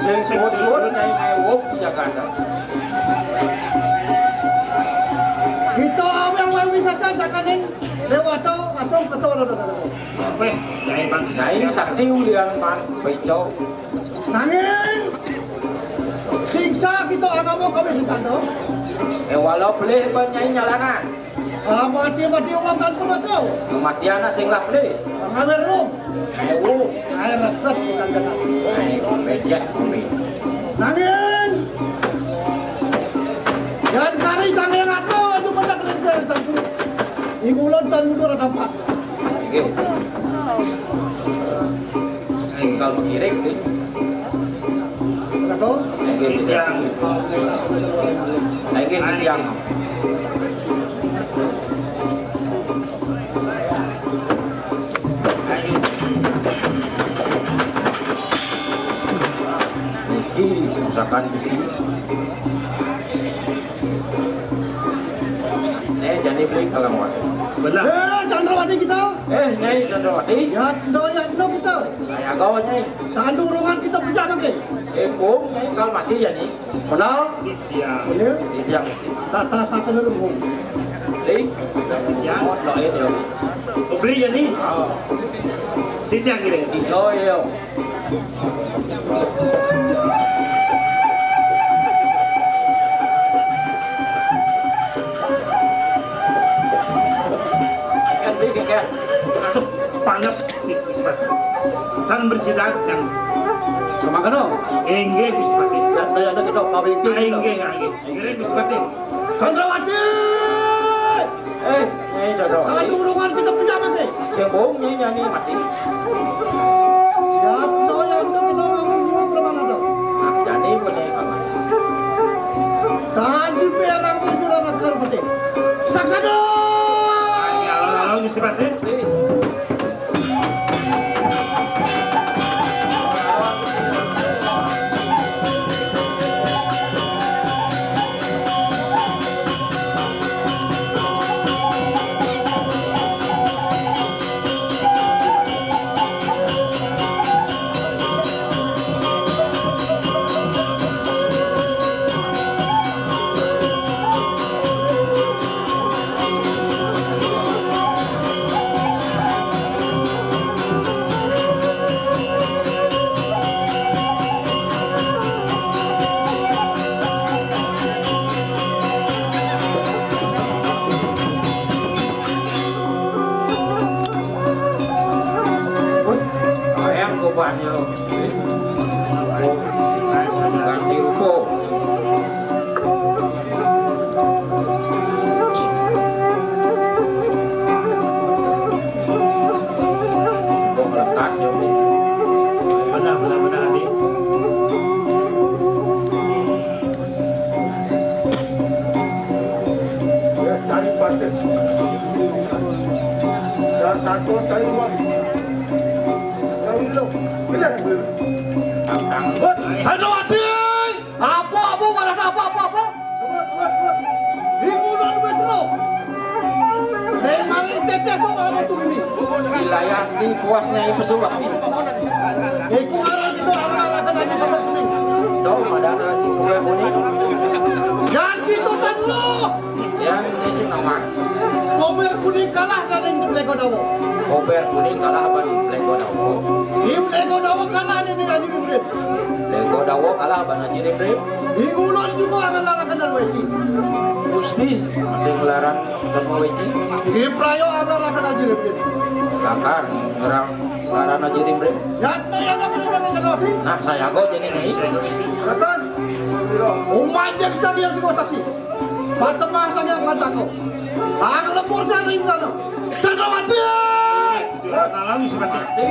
Sing sebut nyai ngewuk jaga anda. Kita yang bisa saja kaning lewato asam betul. Apa? Nyai bang Nyai sakti ulian pan beco. Nanging siksa kita agama kami hitando. Walau beli ban nyai nyalanan. Mati orang kan kumaso. Kematian sing lah beli. Ngawer rum. Ngewuk. Air rakyat bukan jalan. Becek kami. Nanging yan kari sama yang ato itu pada kerja satu. Igulan tan mundur tampak. Oke. Tinggal mengiring tu. Betul? yang Lagi yang misalkan di sini. Jadi beli kalau mau. benar. Chandrawati kita. Nyai Chandrawati. Ya, doyan no kita. Saya gawa nyai. Tandurungan kita bisa lagi. Kum nyai kalau mati jadi. Benar. Yang Boleh? Yang Tata satu dulu. sih. Yang lain ya. beli ya nih. Tidak kira. Oh iya. Masuk panas kan bersidak yang Semakan dong. enggak bisa pakai. Ada kita pabrik itu. Enggak bisa pakai. Chandrawati. Nyai Chandrawati. Tandurungan kita bisa lagi. Sembung nyai nyanyi mati. Ya, doyan no kita ngomong berapa tu? Nah, jadi boleh kamu. Tadi perang berjuang akar putih. Saksado. Kalau bisa pakai. Ayam kubahnya. Ganti ruko. Lekas ya. Benar nih. Dari pasir. Dan satu dari luar. Chandrawati. Apa malas apa? Igulan betul. Memang teteh kok kamu tuh ini. Wilayah di puasnya itu pesulap. Iku orang itu orang akan aja kamu ini. Dong ada di kue kuning. Jangan gitu tan lo. Yang ini sih nama. Komer kuning kalah dari Lego Dawo. Koper kuning kalah apa di Lego Dawo. Im Lego Dawo kalah nih dengan Jibril. Lego Dawo kalah apa Najirim Rim. Igulan juga akan larakan dan weci. Gusti masih melarang sama Weci. Im Prayo akan larakan dan Jibril. Lakar ngerang melarang Najirim Rim. Jatah yang akan larakan Chandrawati. Nah saya go jadi nih. Katan. Umanya bisa dia juga saksi. Batemah sangat kataku. Ang lepur sana im sana. Chandrawati. Kalau bisa pakai.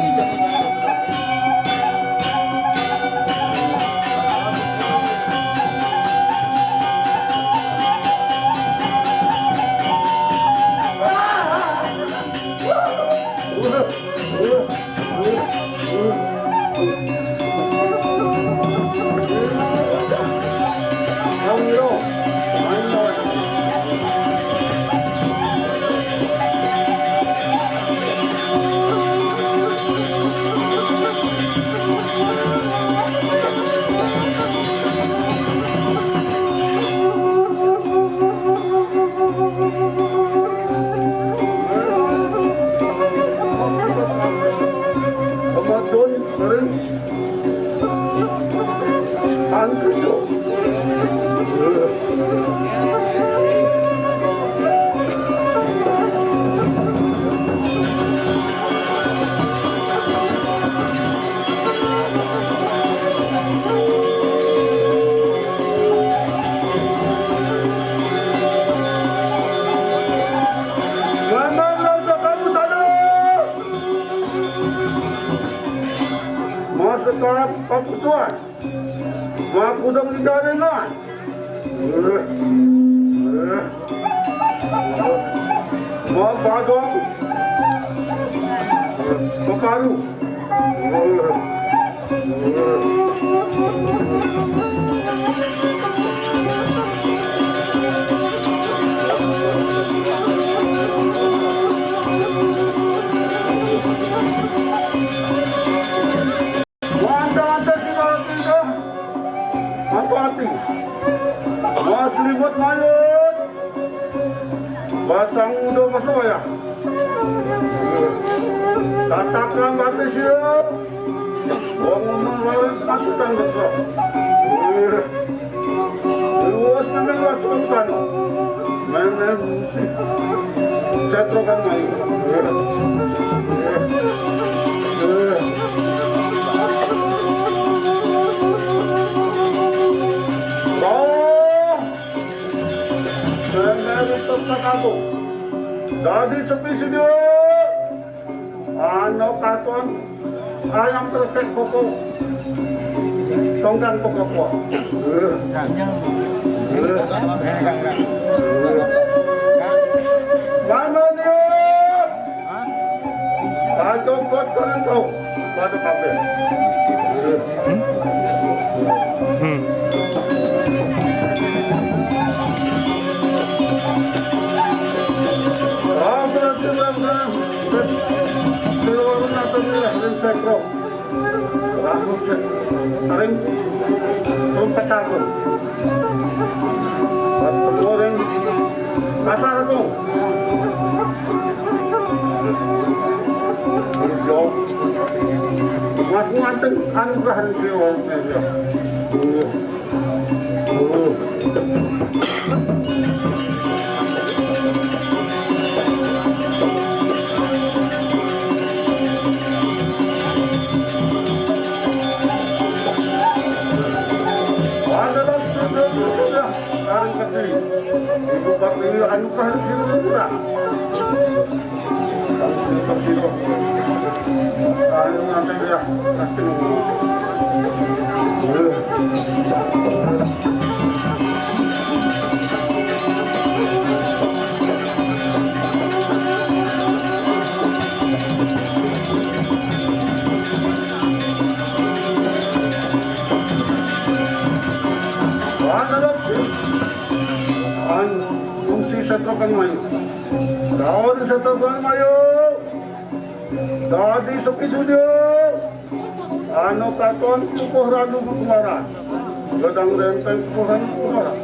Angkusyo. Gandang lang sa kamusado! Mga sekat papusuan, mga kudang ligaringan, mga bagong pekaru, mantap-mantap sila sila, hati-hati, mga selimut mayat, batang udah masuk ya, tatakran batis siya, bangunan lain pasukan besar, luas namin pasukan, main musik, cetrokan main. Ako. Dadi sa piso niyo, ano katon, ayang perfect ko. Tonggang ko ko. Mano niyo? Kadong kot ko lang ko. Bado kape. Sekro, rambut sering tumpah takut, orang kasar tu, jauh, macam anugerah dia orang dia. Ibu bapa ini anugerah sila juga. Kamu sila. Anu nanti dia pasti nunggu. Setrokan mayo, dadi setrokan mayo, dadi sepi sudio, ano katon tukuh radu kumaran, gadang renteng tukuhan kumaran.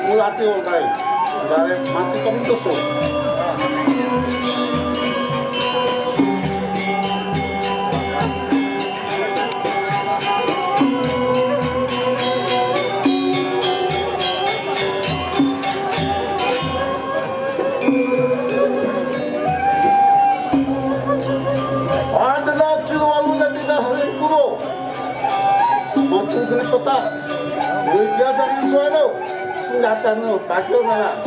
Mulati wong kae. Bare mati komentus. Adalah cirualu dan tidak hari kuro. Matu gini peta. Dia jangan suara. senjatanya pasyo na.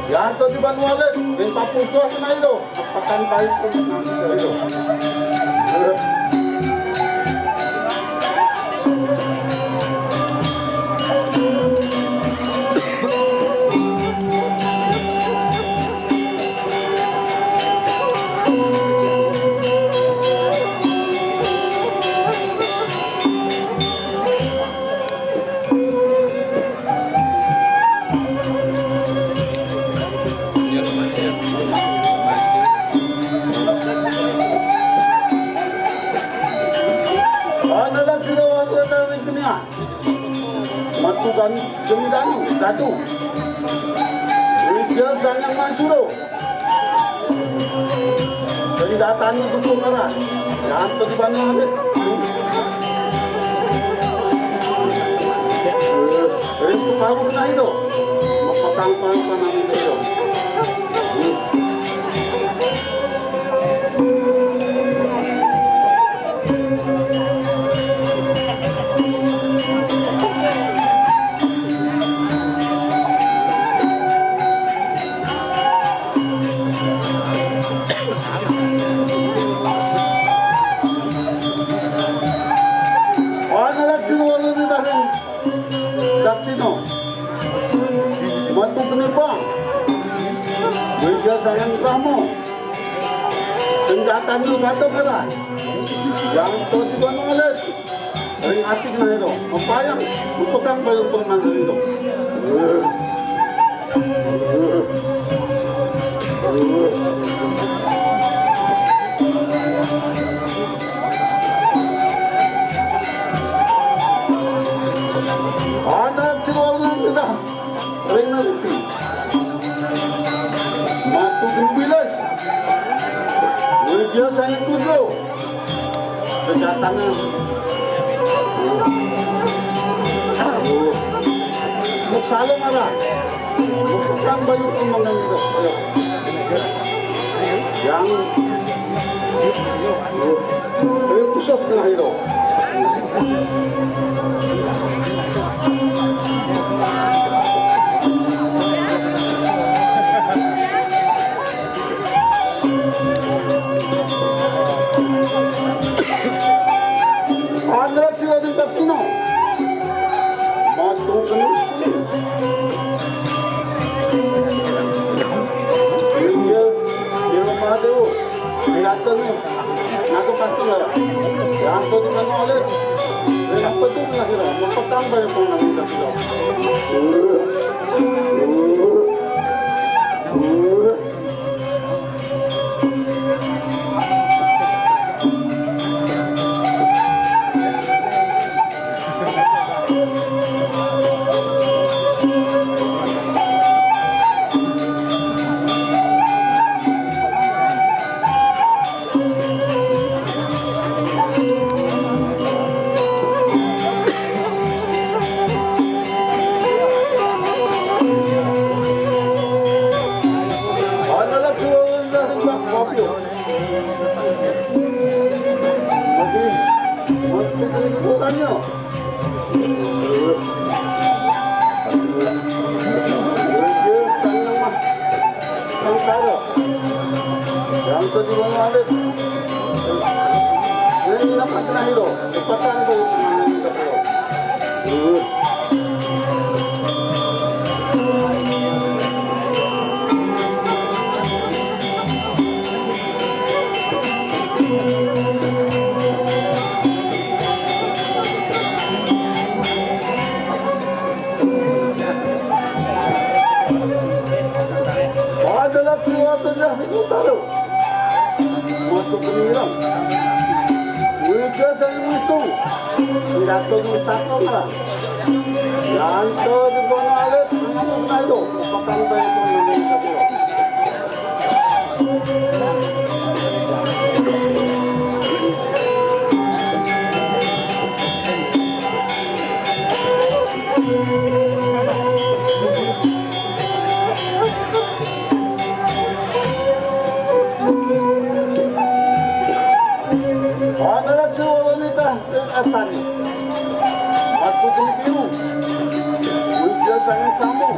Yan to di Banuales, may papusos na ito. Pakan balik ko na ito. Matukan jemidanu satu. Dia sangat mansuro. Dari datang itu tuh merah. Yang tu di mana ada? Itu baru kena itu. Mapatang panas itu. Daksino, matu penipang, Widya Sayang Brahmo, senjata itu kata kata, yang tu di Banuales, ring atik na itu, mempayang, mempegang bayang pengenal itu. Anak cilonan kita, ring nanti, matu bilas, Widya Sayang Kuzo, senjatanya, selalu marah, bukan banyak pembangunan itu, yang khusus tengah itu. Andra sila din Daksino, matu kini. Dia rumah tu, kelihatan ni, nak pasti lah. Yang tu di Banuales, apa tu nak kira? Mempetang banyak pun nak kira. Yang tu di Banuales, ini nampak kena hero, cepatan tu. Adalah keluar saja itu tahu. Masuk penirang. Widya Sayang itu tidak tahu tahu lah. Yang tu di Banuales mengamuk tahu. Pakai banyak pun tahu. Asani, matu kini biru, Widya biasanya kamu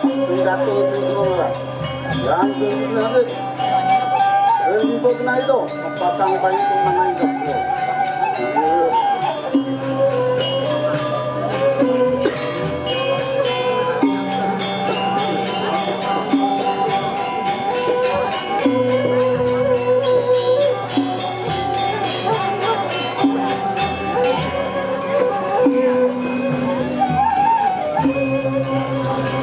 pidato itu orang yang kemudian ribut na itu patang bayi itu mana itu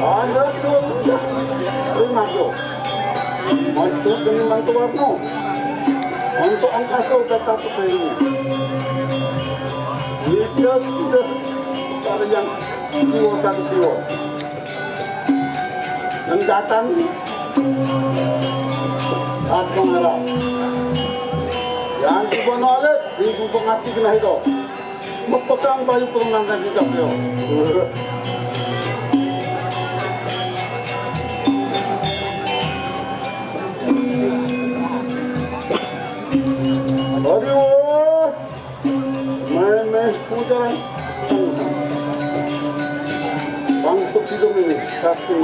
Anda sudah terima kasih. Untuk dengan warna untuk angkasa tetap seperti ini. Dia sudah ada yang siwa dan siwa. Yang datang atau merah. Yang tiba nolak di untuk hati kena itu. Mepekang bayu perundangan kita beliau. Aduh, main hujan, bangkit hidup ini satu.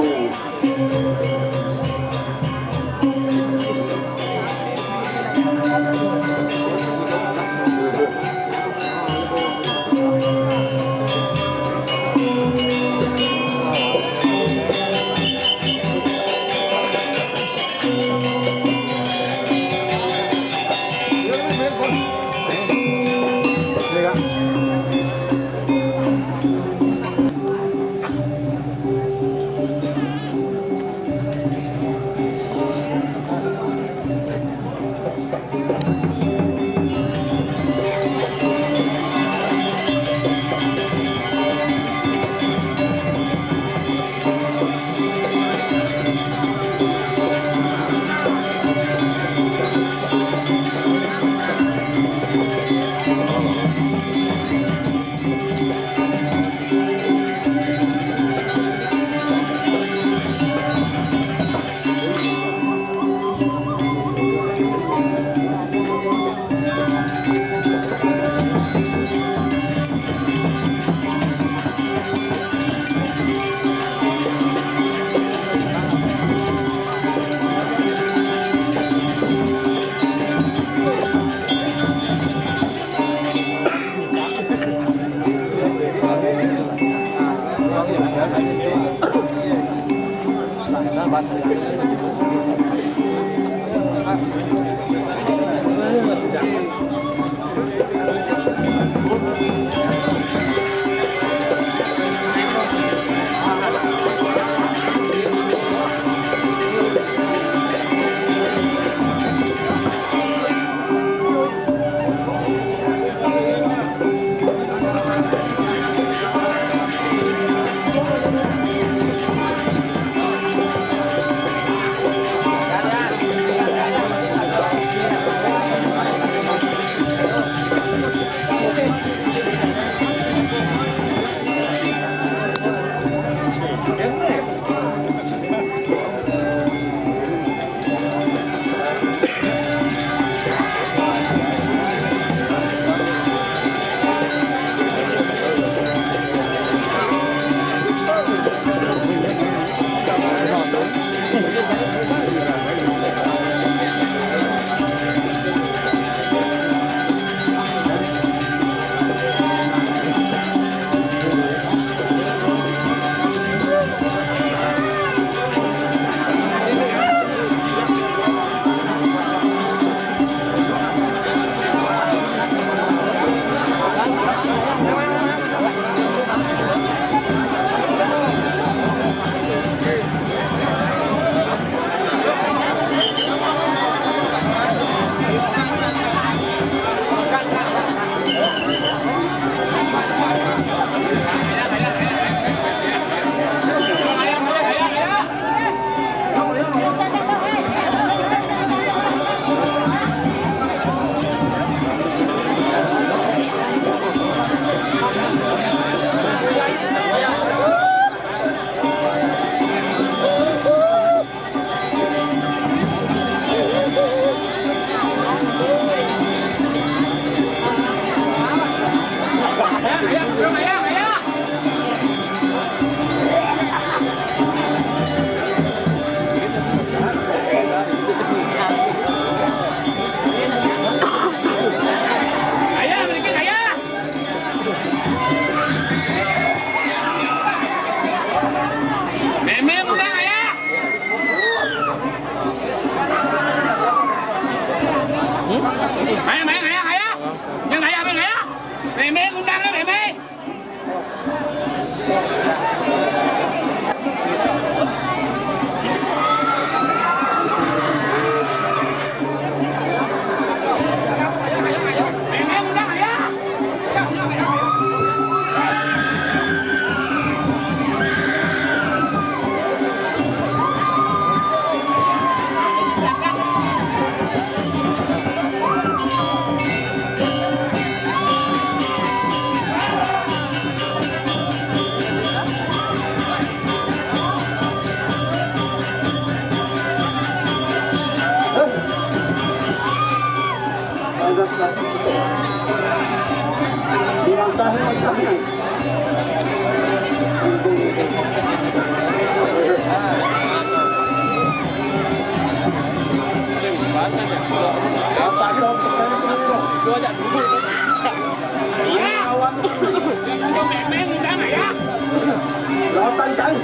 tayo.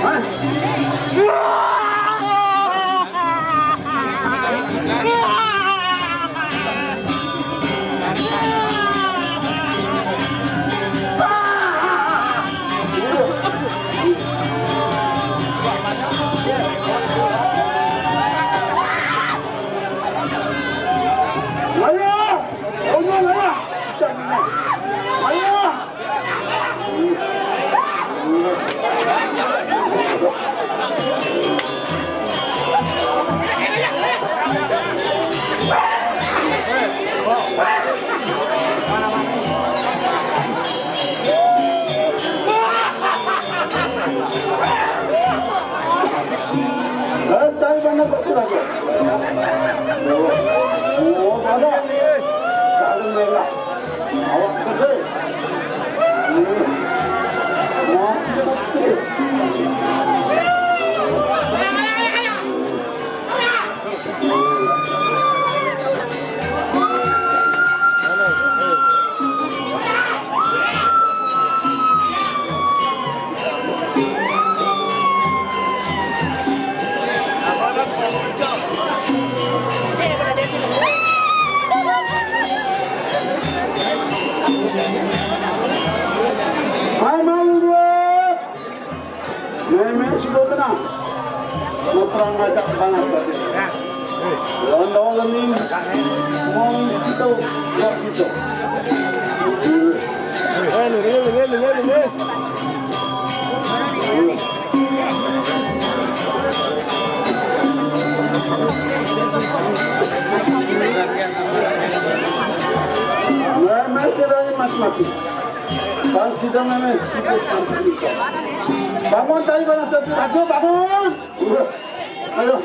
Ha? Ayo! Ayo! Ayo! Tayo ba na pagkulago? Oo, bala. Kalong nila. Awak kasi. Hai Maulio, memang sudah tenang. Matrang ajak panas tadi. London lening, mau itu, mau itu. Memang sudah mati. Bang sidang memang kita bangun tadi bangun satu, bangun. Ayo.